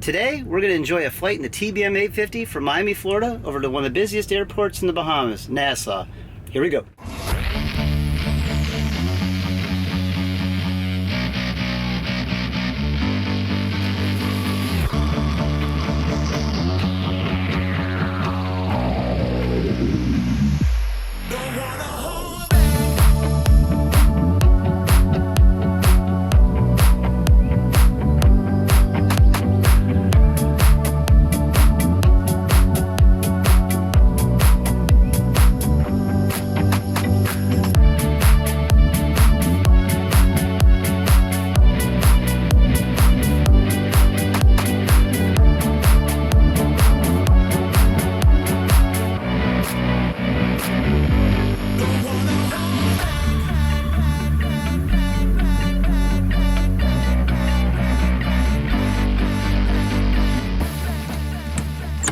Today, we're going to enjoy a flight in the TBM850 from Miami, Florida, over to one of the busiest airports in the Bahamas, Nassau. Here we go.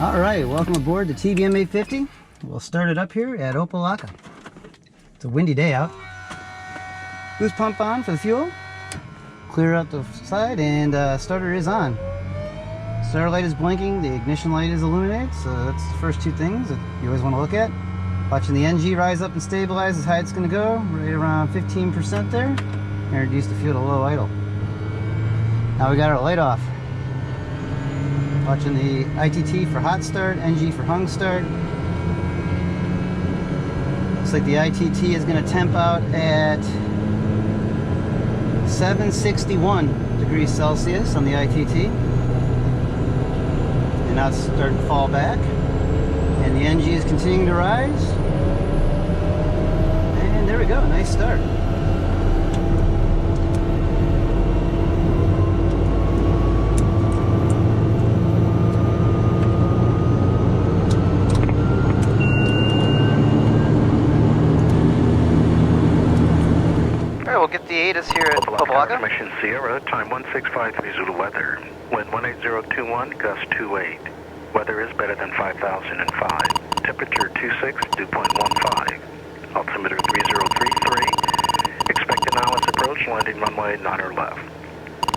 Alright, welcome aboard the TBM850. We'll start it up here at Opelika. It's a windy day out. Boost pump on for the fuel. Clear out the side, and starter is on. Starter light is blinking, the ignition light is illuminated, so that's the first two things that you always want to look at. Watching the NG rise up and stabilize is how it's going to go, right around 15% there. And reduce the fuel to low idle. Now we got our light off. Watching the ITT for hot start, NG for hung start. Looks like the ITT is going to temp out at 761 degrees Celsius on the ITT. And now it's starting to fall back. And the NG is continuing to rise. And there we go, nice start. We'll get the ATIS here at Opelika. Information Sierra, time 1653 Zulu weather. Wind 18021, gust 28. Weather is better than 5005. Temperature 26, dew point 15. Altimeter 3033. Expected ILS approach, landing runway 9 left.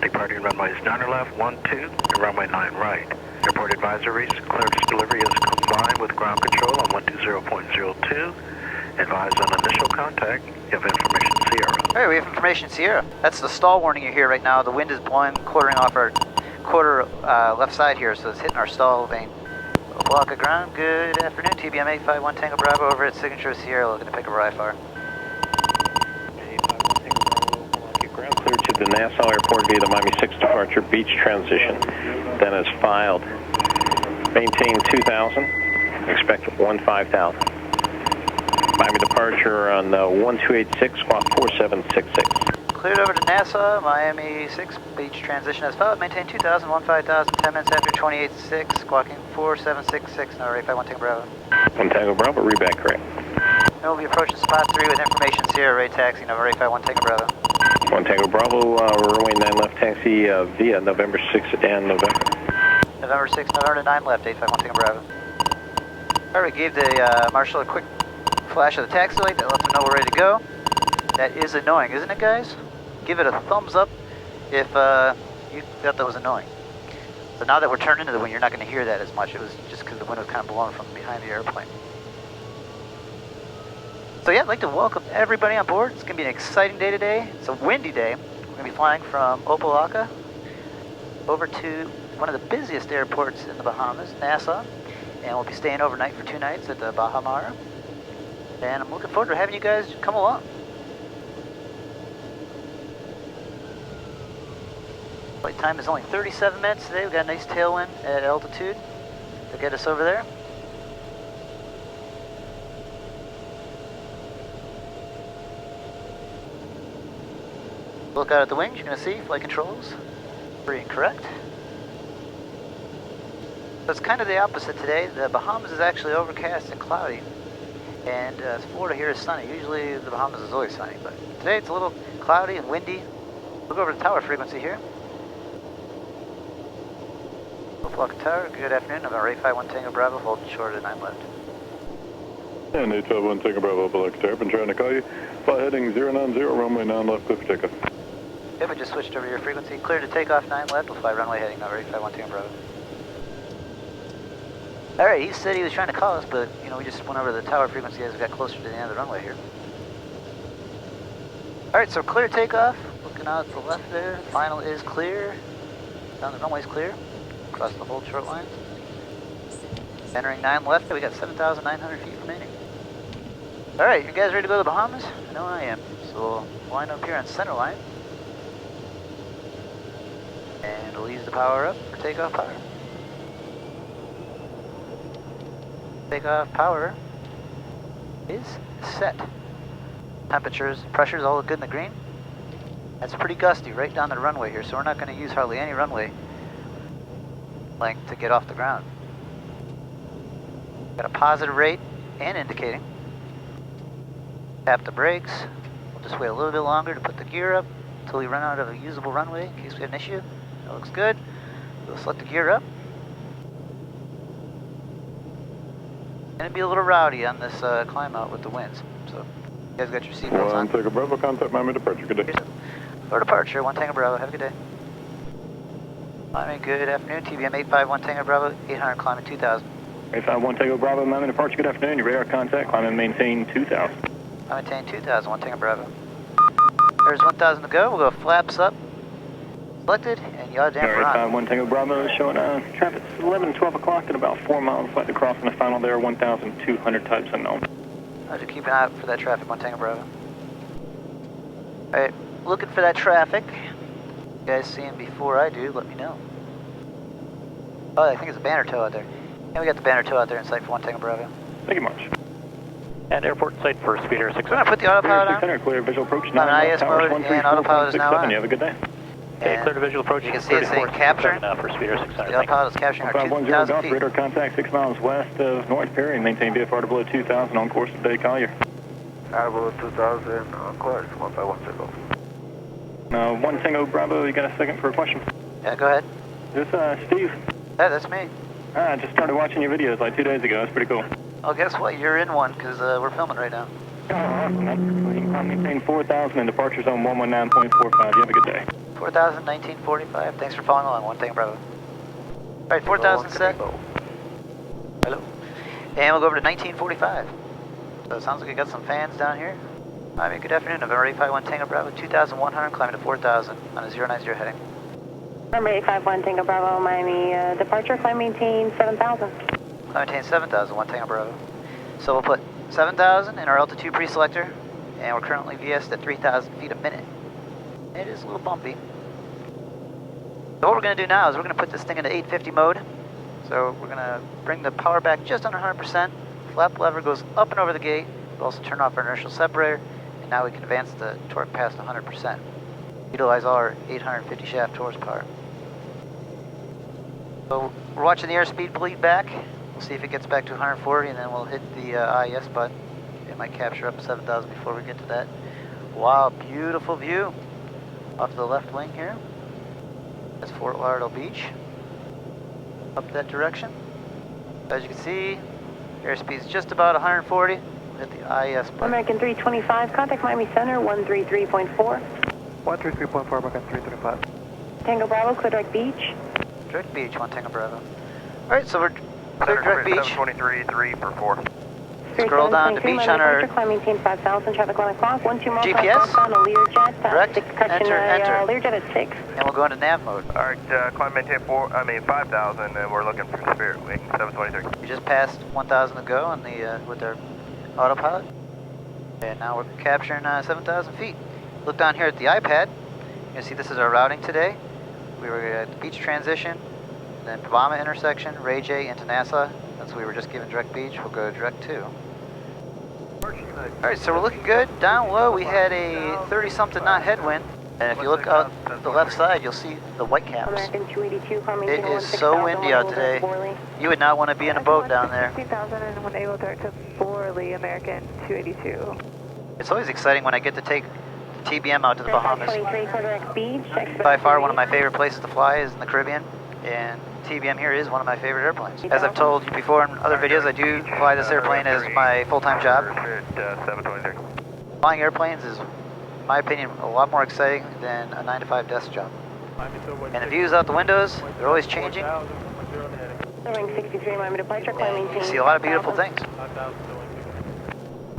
Departing runways 9 left, 12, and runway 9 right. Airport advisories, clearance delivery is compliant with ground control on 120.02. Advise on initial contact. You have information Sierra. Hey, we have information Sierra. That's the stall warning you hear right now. The wind is blowing, quartering off our quarter left side here, so it's hitting our stall vane. Opelika ground, good afternoon. TBM851 Tango Bravo over at Signature Sierra, looking to pick up IFR. 851 Tango Bravo, Opelika ground, clear to the Nassau Airport via the Miami 6 departure beach transition. Then as filed. Maintain 2000, expect 15,000. Miami departure on 1286, squawk 4766. Cleared over to Nassau, Miami 6, beach transition as followed. Maintain 2000, 15,000, 10 minutes after 28.6, squawking 4766, number 851 Tango Bravo. 1 Tango Bravo, reback correct. And we'll be approaching spot 3 with information Sierra, rate taxi, number 851 Tango Bravo. 1 Tango Bravo, runway 9 left taxi via November 6th and November. November 6th, November 9 left, 851 Tango Bravo. Alright, we gave the marshal a quick flash of the taxi light that lets them know we're ready to go. That is annoying, isn't it, guys? Give it a thumbs up if you thought that was annoying. So now that we're turned into the wind, you're not going to hear that as much. It was just because the wind was kind of blowing from behind the airplane. So yeah, I'd like to welcome everybody on board. It's going to be an exciting day today. It's a windy day. We're going to be flying from Opelika over to one of the busiest airports in the Bahamas, Nassau. And we'll be staying overnight for 2 nights at the Bahamas. And I'm looking forward to having you guys come along. Flight time is only 37 minutes today. We've got a nice tailwind at altitude to get us over there. Look out at the wings, you're going to see flight controls. Free and correct. So it's kind of the opposite today. The Bahamas is actually overcast and cloudy. And Florida here is sunny. Usually the Bahamas is always sunny, but today it's a little cloudy and windy. Look over the tower frequency here. Opelika Tower, good afternoon. November 851 Tango Bravo, holding short at 9 left. And 851 Tango Bravo, Opelika Tower, been trying to call you. Flight heading 090, runway 9 left, clear for takeoff. Yep, I just switched over your frequency. Clear to takeoff 9 left, we'll fly runway heading over 851 Tango Bravo. Alright, he said he was trying to call us, but you know, we just went over the tower frequency as we got closer to the end of the runway here. Alright, so clear takeoff. Looking out to the left there. Final is clear. Down the runway's clear. Across the whole short line. Entering 9 left, we got 7,900 feet remaining. Alright, you guys ready to go to the Bahamas? I know I am. So we'll line up here on center line. And we'll ease the power up for takeoff power. Takeoff power is set. Temperatures, pressures all look good in the green. That's pretty gusty right down the runway here, so we're not going to use hardly any runway length to get off the ground. Got a positive rate and indicating. Tap the brakes. We'll just wait a little bit longer to put the gear up until we run out of a usable runway in case we have an issue. That looks good. We'll select the gear up. And it'd be a little rowdy on this climb out with the winds. So, you guys got your seatbelts on? 1 Tango Bravo, contact Miami departure. Good day. For departure, 1 Tango Bravo. Have a good day. Miami, good afternoon. TBM851 Tango Bravo, 800 climbing 2,000. 851 Tango Bravo, Miami departure. Good afternoon. Your radar contact, climb and maintain 2,000. I maintain 2,000, 1 Tango Bravo. There's 1,000 to go. We'll go flaps up. Selected, and yaw damper on. 851 Tango Bravo showing traffic's 11 and 12 o'clock at about 4 miles flight to cross in the final there, 1,200 types unknown. I'll just keep an eye out for that traffic, 1 Tango Bravo. Alright, looking for that traffic. You guys see him before I do, let me know. Oh, I think it's a banner tow out there. And we got the banner tow out there in sight for 1 Tango Bravo. Thank you much. And airport site for Speeder 600. We're going to put the autopilot on. 600, clear visual approach. I'm on IS mode, and autopilot is now on. You have a good day. Okay, clear to visual approach. You can see it saying capture. For Speeder 600. The autopilot is capturing our 510 2,000 Golf, feet. radar contact 6 miles west of North Perry, and maintain VFR to below 2,000 on course today, Collier. Below 2,000 on course, 151 Tango. 1 Tango Bravo, you got a second for a question? Yeah, go ahead. This Steve. Yeah, that's me. I just started watching your videos like 2 days ago. That's pretty cool. Oh, guess what? You're in one, because we're filming right now. Oh, awesome. That's great. Maintain 4,000 and departure zone 119.45. You have a good day. 4,000, 1945. Thanks for following along, 1 Tango Bravo. Alright, 4,000 set. Hello. And we'll go over to 1945. So it sounds like we got some fans down here. Miami, good afternoon. November 851 Tango Bravo, 2,100, climbing to 4,000 on a 090 heading. November 851 Tango Bravo, Miami departure, climb maintain 7,000. Climb maintain 7,000, 1 Tango Bravo. So we'll put 7,000 in our altitude pre-selector, and we're currently VS'd at 3,000 feet a minute. It is a little bumpy. So what we're going to do now is we're going to put this thing into 850 mode. So we're going to bring the power back just under 100%. Flap lever goes up and over the gate. We'll also turn off our inertial separator, and now we can advance the torque past 100%. Utilize all our 850 shaft horsepower. So we're watching the airspeed bleed back. We'll see if it gets back to 140, and then we'll hit the IS button. It might capture up 7,000 before we get to that. Wow, beautiful view off to the left wing here. That's Fort Lauderdale Beach. Up that direction. As you can see, airspeed's just about 140. Hit the IS button. American 325, contact Miami Center 133.4. 133.4, American 335. Tango Bravo, clear direct beach. Direct beach, 1 Tango Bravo. Alright, so we're clear direct beach. 723, 3 per 4. Scroll down to beach on our climb maintain 5,000, traffic 1 o'clock, 12 miles GPS. on a Learjet. Correct. Enter, enter. Learjet at 6. And we'll go into nav mode. Alright, climb maintain 5,000, and we're looking for Spirit Wing 723. We just passed 1,000 to go on the with our autopilot. And now we're capturing 7,000 feet. Look down here at the iPad. You can see this is our routing today. We were at the beach transition, then Bahamas intersection, Ray J into Nassau. That's what we were just given direct beach. We'll go direct 2. Alright, so we're looking good. Down low we had a 30-something knot headwind. And if you look out the left side, you'll see the white caps. American 282, climb It maintain is so windy out today. You would not want to be in a boat down there. 2,000 able to Borley, American 282. It's always exciting when I get to take the TBM out to the Bahamas. 23, clear direct beach. By far one of my favorite places to fly is in the Caribbean, and TBM here is one of my favorite airplanes. As I've told you before in other videos, I do fly this airplane as my full-time job. 723. Flying airplanes is in my opinion, a lot more exciting than a 9 to 5 desk job. And the views out the windows, they're always changing. Ring 63, Miami departure, climb And maintain. you see a lot of beautiful things.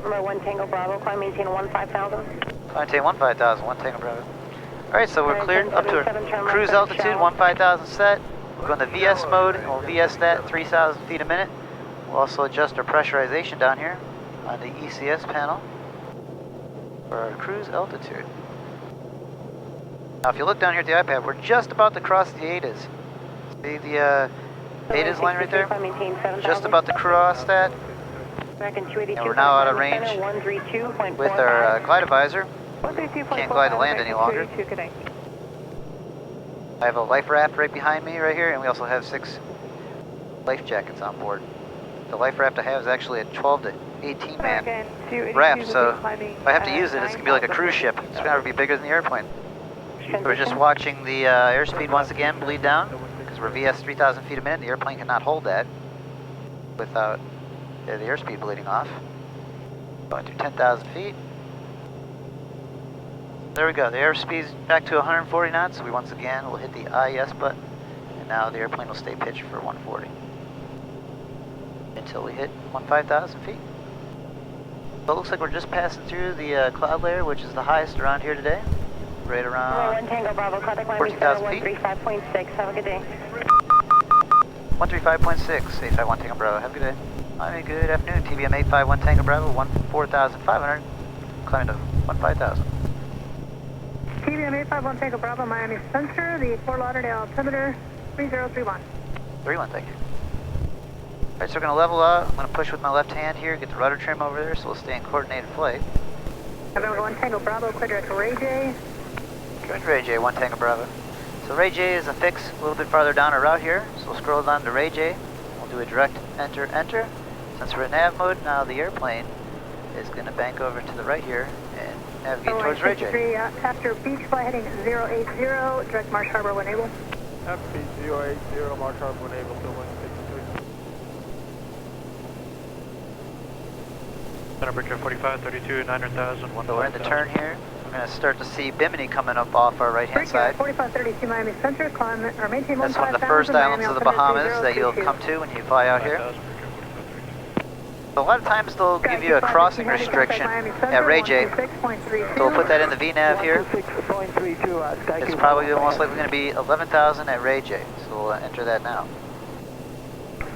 Number 1 Tango Bravo, climb maintain 15,000. Maintain 15,000, 1 Tango Bravo. Alright, so we're cleared up to our cruise altitude, 15,000 set. We'll go into VS mode, and we'll VS that 3,000 feet a minute. We'll also adjust our pressurization down here on the ECS panel for our cruise altitude. Now if you look down here at the iPad, we're just about to cross the ADAs. See the ADAs line right there? Just about to cross that. And we're now out of range with our glide advisor. Can't glide to land any longer. I have a life raft right behind me right here, and we also have 6 life jackets on board. The life raft I have is actually a 12 to 18 man raft, so if I have to use it, it's going to be like a cruise ship. It's going to be bigger than the airplane. We're just watching the airspeed once again bleed down, because we're VS 3,000 feet a minute. The airplane cannot hold that without the airspeed bleeding off. Going through 10,000 feet. There we go, the airspeed's back to 140 knots, so we once again will hit the IS button, and now the airplane will stay pitched for 140 until we hit 15,000 feet. So it looks like we're just passing through the cloud layer, which is the highest around here today, right around 14,000 feet. 135.6, have a good day. 135.6, 851 Tango Bravo, have a good day. Hi, good afternoon, TBM851 Tango Bravo, 14,500, climbing to 15,000. TBM851 Tango Bravo, Miami Center, the Fort Lauderdale altimeter 3031. 31, thank you. Alright, so we're going to level out. I'm going to push with my left hand here, get the rudder trim over there, so we'll stay in coordinated flight. November 1 Tango Bravo, clear direct to Ray J. Direct to Ray J, 1 Tango Bravo. So Ray J is a fix a little bit farther down our route here, so we'll scroll down to Ray J. We'll do a direct enter, enter. Since we're in nav mode, now the airplane is going to bank over to the right here and navigate towards Ray J. After beach flight heading 080, direct Marsh Harbor when able. After beach 080, Marsh Harbor when able, still 163. Center Bridge 45, 32, 900,000, So we're in the turn here. We're going to start to see Bimini coming up off our right-hand side. 4532 Miami Center, climb or maintain That's one of the first islands of the Bahamas that you'll come to when you fly out here. So a lot of times they'll give you a crossing restriction at Ray J. So we'll put that in the VNAV here. It's probably most likely going to be 11,000 at Ray J. So we'll enter that now.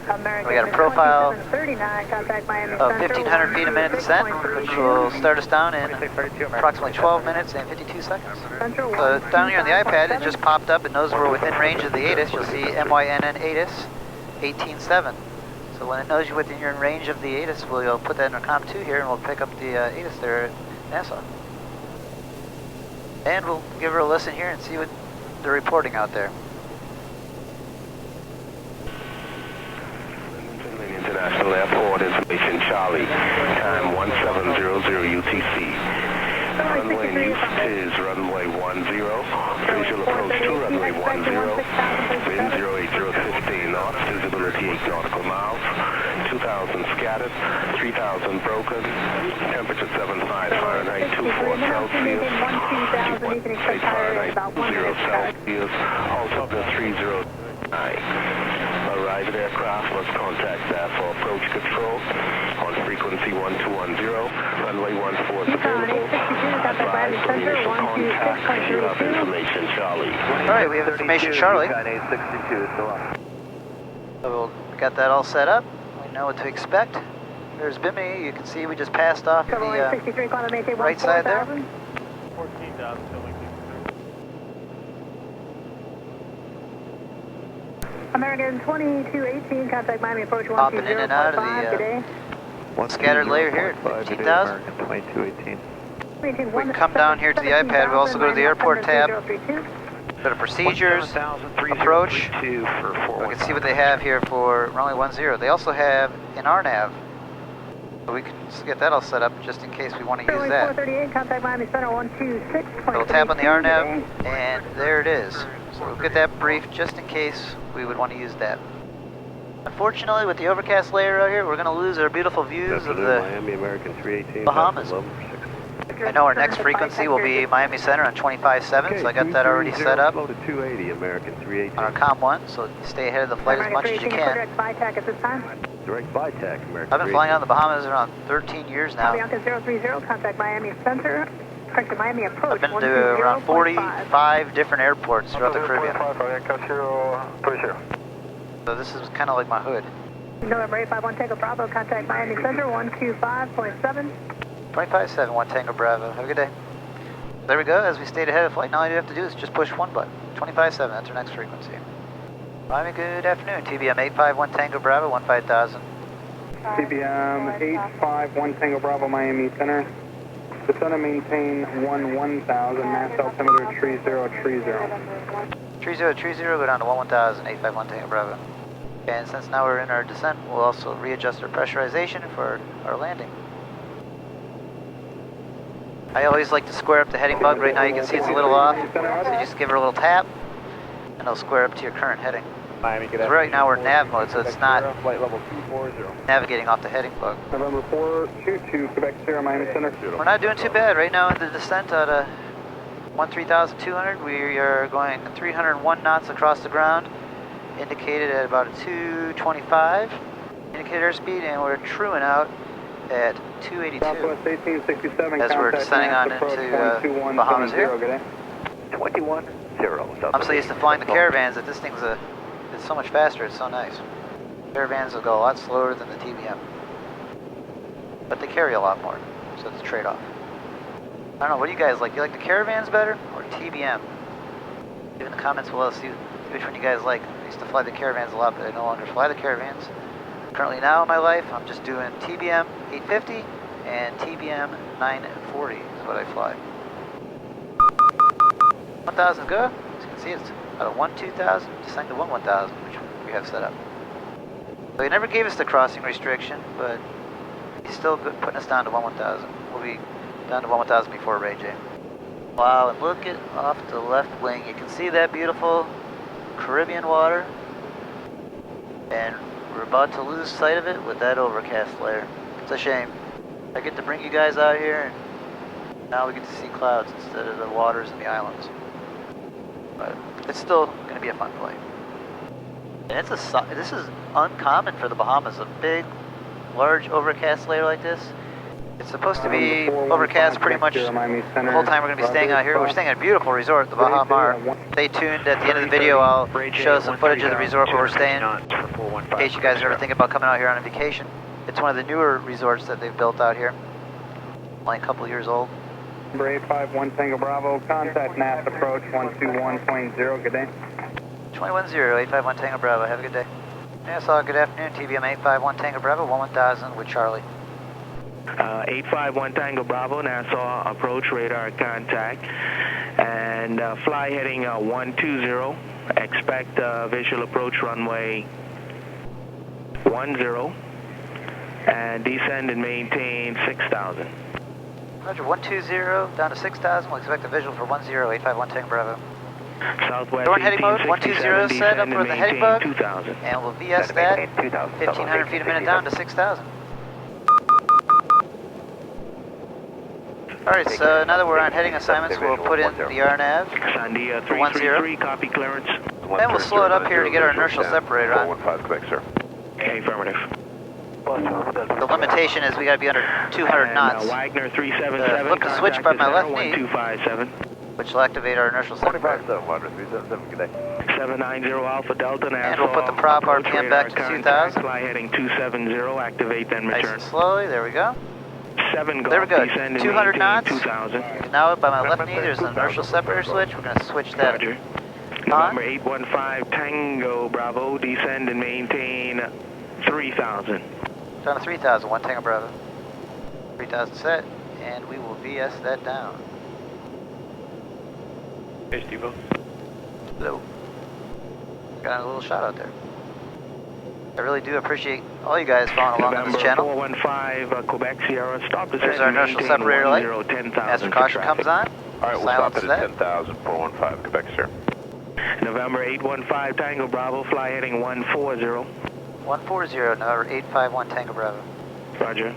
We got a profile of 1,500 feet a minute descent, which will start us down in approximately 12 minutes and 52 seconds. So down here on the iPad, it just popped up. It knows we're within range of the ATIS. You'll see MYNN ATIS 18.7. So when it knows you're within your range of the ATIS, we'll put that in our comp 2 here, and we'll pick up the ATIS there at Nassau. And we'll give her a listen here and see what they're reporting out there. International Airport, information Charlie, time 1700 UTC. Runway news is runway 10, visual approach to runway 10, wind 08015 knots, visibility 8 nautical miles, 2,000 scattered, 3,000 broken, temperature 75 Fahrenheit, 24 Celsius, 2.8 Fahrenheit, 0 Celsius, altimeter 309. Arrived aircraft must contact staff for approach control on frequency 1210, runway 14 is available. Advise for the initial contact. You have information, Charlie. Alright, we have information, Charlie. So we've got that all set up. We know what to expect. There's Bimini. You can see we just passed off the right side there. 14,000, still 163. American 2218, contact Miami approach 120.5 Popping in and out of the scattered layer here at 15,000. 2218. We can come down here to the iPad. We also go to the airport tab. Go to procedures, approach. We can see what they have here for runway 10. They also have an RNAV. So we can get that all set up just in case we want to use that. So we'll tap on the RNAV, and there it is. So we'll get that brief just in case we would want to use that. Unfortunately, with the overcast layer out here, we're going to lose our beautiful views of the Miami American 318, Bahamas. I know our next frequency will be Miami Center on 25.7, so I got that already set up Flow to 280, American 318. on our COM 1, so stay ahead of the flight as much as you can. Direct BITAC at this time. Direct BITAC, American I've been flying out in the Bahamas around 13 years now. Bianca 030, contact Miami Center. Correct, Miami approach. I've been to around 45 different airports throughout the Caribbean. So this is kind of like my hood. November 851 Tango Bravo, contact Miami Center 125.7. 25.7, 1 Tango Bravo. Have a good day. There we go. As we stayed ahead of flight, now all you have to do is just push one button. 25.7, that's our next frequency. Miami, good afternoon. TBM851 Tango Bravo, 15,000. TBM851 Tango Bravo, Miami Center. Descend and maintain 1000, Nassau altimeter 3030. 3030, go down to 11,000, 851 Tango Bravo. And since now we're in our descent, we'll also readjust our pressurization for our landing. I always like to square up the heading bug. Right now you can see it's a little off, so you just give her a little tap, and it'll square up to your current heading. So right now we're in nav mode, so it's not navigating off the heading bug. November 422, Quebec Sierra, Miami Center. We're not doing too bad. Right now in the descent at 13,200, we are going 301 knots across the ground, indicated at about a 225 indicator airspeed, and we're truing out at 282 Southwest 1867, as we're descending on into Bahamas here. 21-0. I'm so used to flying the caravans that this thing's it's so much faster. It's so nice. Caravans will go a lot slower than the TBM, but they carry a lot more, so it's a trade-off. I don't know. What do you guys like? You like the caravans better or TBM? Leave in the comments below. See which one you guys like. I used to fly the caravans a lot, but I no longer fly the caravans. Currently now in my life, I'm just doing TBM850 and TBM940 is what I fly. 1,000 go. As you can see, it's out of 1-2,000, descending to 1-1,000, which we have set up. So he never gave us the crossing restriction, but he's still good, putting us down to 1-1,000. We'll be down to 1-1,000 before Ray J. Wow, and look at off the left wing. You can see that beautiful Caribbean water, and we're about to lose sight of it with that overcast layer. It's a shame. I get to bring you guys out here, and now we get to see clouds instead of the waters and the islands. But it's still going to be a fun flight. And this is uncommon for the Bahamas, a big, large overcast layer like this. It's supposed to be overcast pretty much the whole time we're going to be staying out here. We're staying at a beautiful resort, the Bahamas. Stay tuned. At the end of the video, I'll show some footage of the resort where we're staying, in case you guys are ever thinking about coming out here on a vacation. It's one of the newer resorts that they've built out here. Only a couple years old. Number 851 Tango Bravo, contact NAS approach 121.0, good day. 21-0, 851 Tango Bravo, have a good day. Nassau, good afternoon, TBM 851 Tango Bravo, 1-1000 with Charlie. 851 Tango Bravo, Nassau, approach radar contact, and fly heading 120, expect visual approach runway 10, and descend and maintain 6,000. Roger, 120 down to 6,000, we'll expect a visual for 10, 851 Tango Bravo. Southwest Door heading mode, 120 set up for the heading bug, 2,000. and we'll VS that 1,500 feet a minute down to 6,000. Alright, so now that we're on heading assignments, we'll put in the RNAV Sandia for 10. copy clearance. Then we'll slow it up here to get our inertial separator on. Okay, affirmative. The limitation is we gotta be under 200 knots. Wagner 377, flip the switch by my left knee, 1257. which will activate our inertial separator. 790 Alpha Delta, Nassau. And we'll put the prop RPM back to 2,000. Fly heading 270, activate, then Nice return. and slowly, there we go. 7 There we go, descend and 200 maintain knots. 2,000. Now by my left knee, there's an inertial separator switch. We're gonna switch that Roger. on. November 815 Tango Bravo, descend and maintain 3,000. Down to 3,000, 1 Tango Bravo. 3,000 set, and we will VS that down. Hey, Steve-O. Hello. Got a little shot out there. I really do appreciate all you guys following along on this channel. 415 Quebec Sierra, stop descent. There's our inertial separator light. 10,000 Master caution comes on. All right, we'll stop it at 10,000, 415, Quebec, sir. November 815 Tango Bravo, fly heading 140. 140, number 851 Tango Bravo. Roger.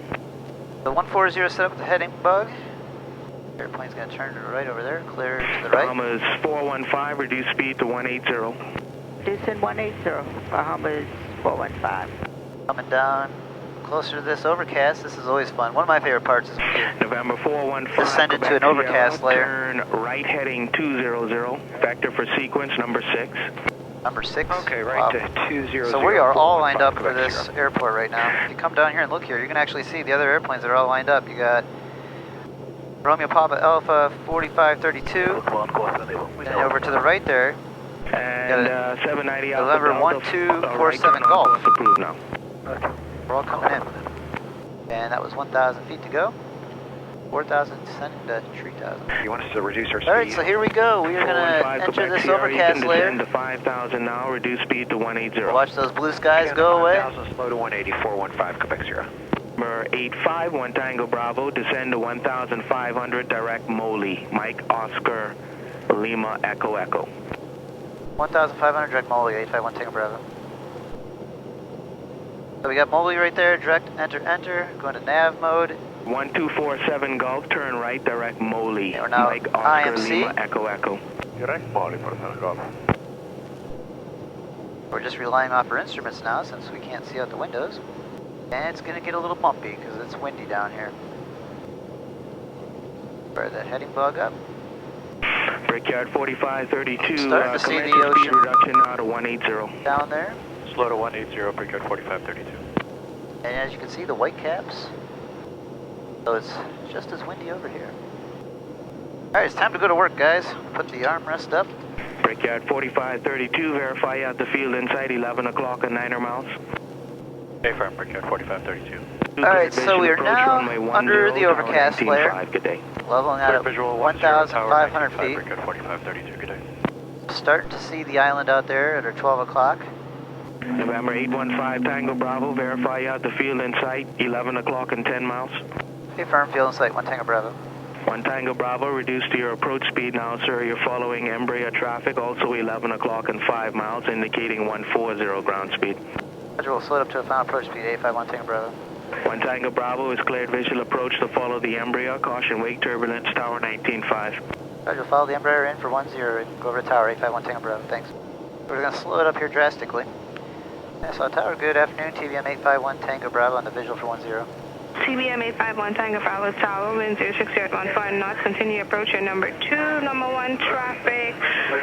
The 140 set up with the heading bug. Airplane's going to turn to the right over there, clear to the right. Bahamas 415, reduce speed to 180. Descend 180, Bahamas 415. Coming down closer to this overcast. This is always fun. One of my favorite parts is when you November 415, descend into an overcast layer. Turn right heading 200, vector for sequence number 6. Number 6? Okay, right to 200. So we are all lined up for this airport right now. If you come down here and look here, you can actually see the other airplanes that are all lined up. You got Romeo Papa Alpha 4532. And over to the right there, and 790 Alpha November Delta, 1247 Golf. Approved now. We're all coming in. And that was 1,000 feet to go. 4,000 descending to 3,000. You want us to reduce our speed? Alright, so here we go. We are going to enter this overcast layer. Descend to 5,000 now, reduce speed to 180. Watch those blue skies go away. 5,000, slow to 180, 415, Quebec 0. Number 85, 1 Tango Bravo, descend to 1,500, direct Moli, Mike Oscar, Lima Echo Echo. 1,500 direct Moli, 851 Tango Bravo. So we got Moli right there, direct enter, going to nav mode. 1247 Golf, turn right, direct Moli, And we're now Mike Oscar, IMC. Lima Echo Echo. Direct Moli for Golf. We're just relying off our instruments now since we can't see out the windows. And it's going to get a little bumpy because it's windy down here. Fire that heading bug up. Brickyard 4532, Starting to see the speed ocean. reduction now to 180. Down there. Slow to 180, Brickyard 4532. And as you can see, the white caps. So it's just as windy over here. Alright, it's time to go to work, guys. Put the armrest up. Brickyard 4532, verify out the field inside 11 o'clock and 9 miles. Hey, firm, Brickyard 4532. Alright, so we are now under the overcast layer, Good day. leveling out at 1,500 feet. Brickyard 4532, good day. Starting to see the island out there at our 12 o'clock. November 815 Tango Bravo, verify out the field in sight, 11 o'clock and 10 miles. Okay, firm, field in sight, 1 Tango Bravo. 1 Tango Bravo, reduce to your approach speed now, sir. You're following Embraer traffic, also 11 o'clock and 5 miles, indicating 140 ground speed. Roger, we'll slow it up to a final approach speed, 851 Tango Bravo. 1 Tango Bravo is cleared visual approach to follow the Embraer, caution wake turbulence, tower 19.5. Roger, follow the Embraer in for 10 and go over to tower, 851 Tango Bravo, thanks. We're going to slow it up here drastically. Nassau Tower, good afternoon, TBM851 Tango Bravo on the visual for 10. TBM851 Tango Bravo Tower, wind 060 knots, continue approach your number 2, number 1 traffic,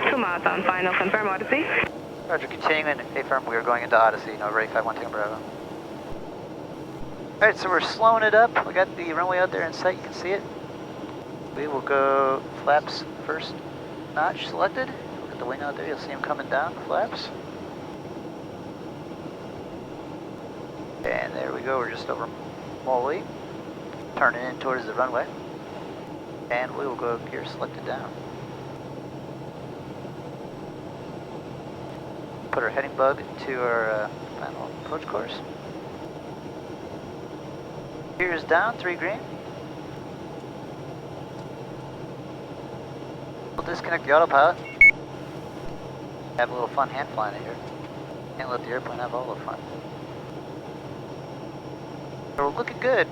2 miles on final, confirm Odyssey. Roger, continuing, affirm, we are going into Odyssey, over 851 Tango Bravo. Alright, so we're slowing it up, we got the runway out there in sight, you can see it. We will go flaps first notch selected, look at the wing out there, you'll see them coming down, the flaps. And there we go, we're just over Moli, turning in towards the runway, and we will go gear selected down. Put our heading bug to our final approach course. Gears down, 3 green. We'll disconnect the autopilot. Have a little fun hand flying it here. Can't let the airplane have all the fun. So we're looking good.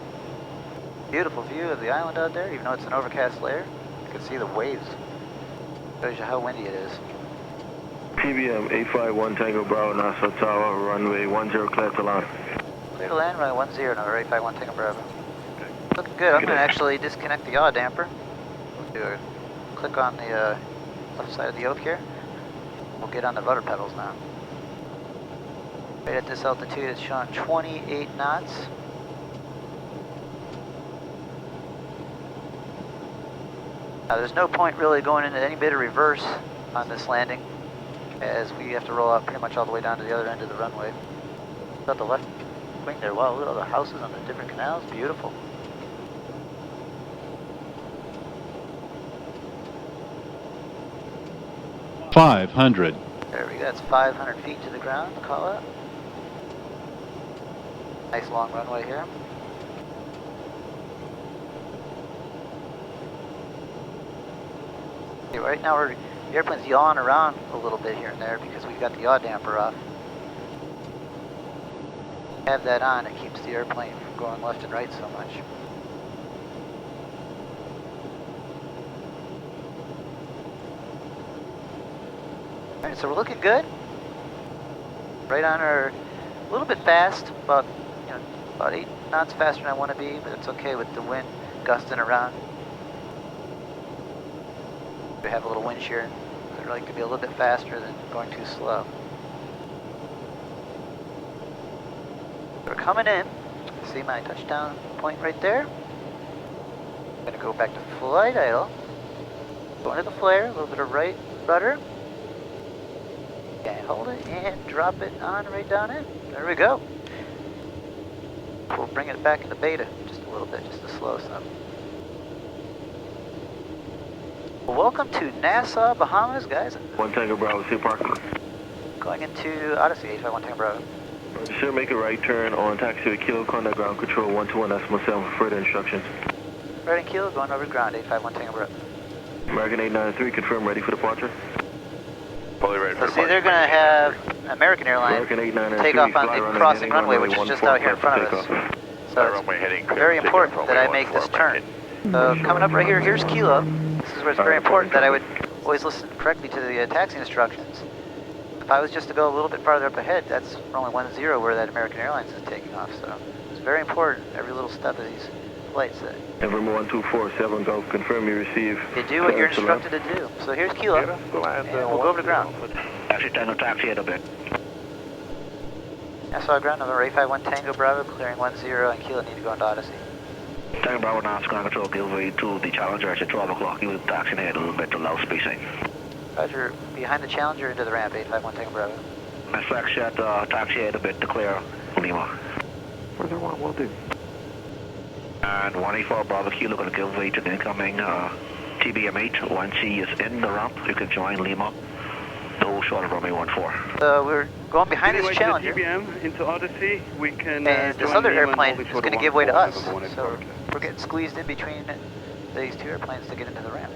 Beautiful view of the island out there, even though it's an overcast layer. You can see the waves. Shows you how windy it is. TBM 851 Tango Bravo, Nassau Tower, runway 10, clear to land. Clear to land, runway 10, number 851 Tango Bravo. Looking good. I'm going to actually disconnect the yaw damper. We'll do a click on the left side of the yoke here. We'll get on the rudder pedals now. Right at this altitude, it's showing 28 knots. Now there's no point really going into any bit of reverse on this landing, as we have to roll out pretty much all the way down to the other end of the runway. Got the left wing there, wow, look at all the houses on the different canals, beautiful. Five 500. There we go, that's 500 feet to the ground, call out. Nice long runway here. Okay, right now the airplane's yawing around a little bit here and there because we've got the yaw damper off. Have that on, it keeps the airplane from going left and right so much. Alright, so we're looking good. Right on our, a little bit fast, about 8 knots faster than I want to be, but it's okay with the wind gusting around. We have a little wind shear. I'd like to be a little bit faster than going too slow. We're coming in. See my touchdown point right there? I'm going to go back to flight idle. Go into the flare, a little bit of right rudder. Okay, hold it and drop it on right down in. There we go. We'll bring it back into beta just a little bit, just to slow some. Well, welcome to Nassau, Bahamas, guys. 1 Tango Bravo, see parking. Going into Odyssey, 851 Tango Bravo. Sure, make a right turn on taxi to Kilo, contact ground control 121.7 for further instructions. Right in Kilo, going over to ground, 851 Tango Bravo. American 893, confirm ready for departure. Fully ready for departure. See, they're going to have American Airlines take off on the crossing runway, which is just out here in front of us. So it's very important that I make this turn. So coming up right here, here's Kilo. This is where it's very important that I would always listen correctly to the taxi instructions. If I was just to go a little bit farther up ahead, that's runway 10 where that American Airlines is taking off. So it's very important, every little step of these flights. November 1247, go confirm you receive. You do what you're instructed to do. So here's Kilo, and we'll go over to ground. Actually, Tango taxi at a bit. Nassau ground, number 851 Tango Bravo, clearing 10, and Kilo need to go into Odyssey. Tango Bravo, Nassau ground control, Gilway to the Challenger at 12 o'clock. You will taxi ahead a little bit to low spacing. Roger, behind the Challenger into the ramp, 851 Tango Bravo. FX set, taxi ahead a bit to clear Lima. Further one, will do. And 184 Bravo Kilo going to give way to the incoming TBM8. Once he is in the ramp, you can join Lima. No short of runway 14. We're going behind this Challenger. TBM into Odyssey, we can. And this other airplane is going to give way to us. So we're getting squeezed in between these two airplanes to get into the ramp.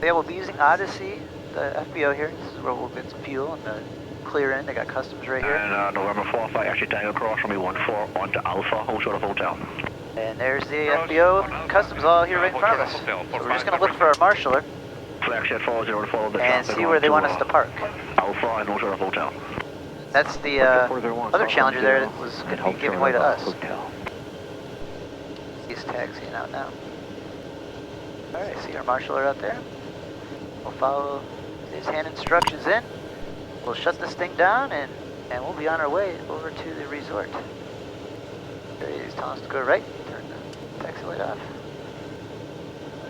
Yeah, we'll be using Odyssey, the FBO here. This is where we'll get some fuel and clear in. They got customs right here. And November 4 flight actually Tango cross runway 14 onto Alpha, hold short of hotel. And there's the FBO and customs all here right in front of us. So we're just going to look for our marshaller Flag set 40 to follow the and see where they want us to park. Alpha and hold short of hotel. That's the other Challenger there that was going to be giving way to us. He's taxiing out now. Alright, see our marshaller out there. We'll follow his hand instructions in. We'll shut this thing down and we'll be on our way over to the resort. There he is telling us to go right, turn the taxi light off.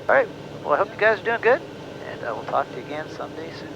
Alright, well I hope you guys are doing good, and we'll talk to you again someday soon.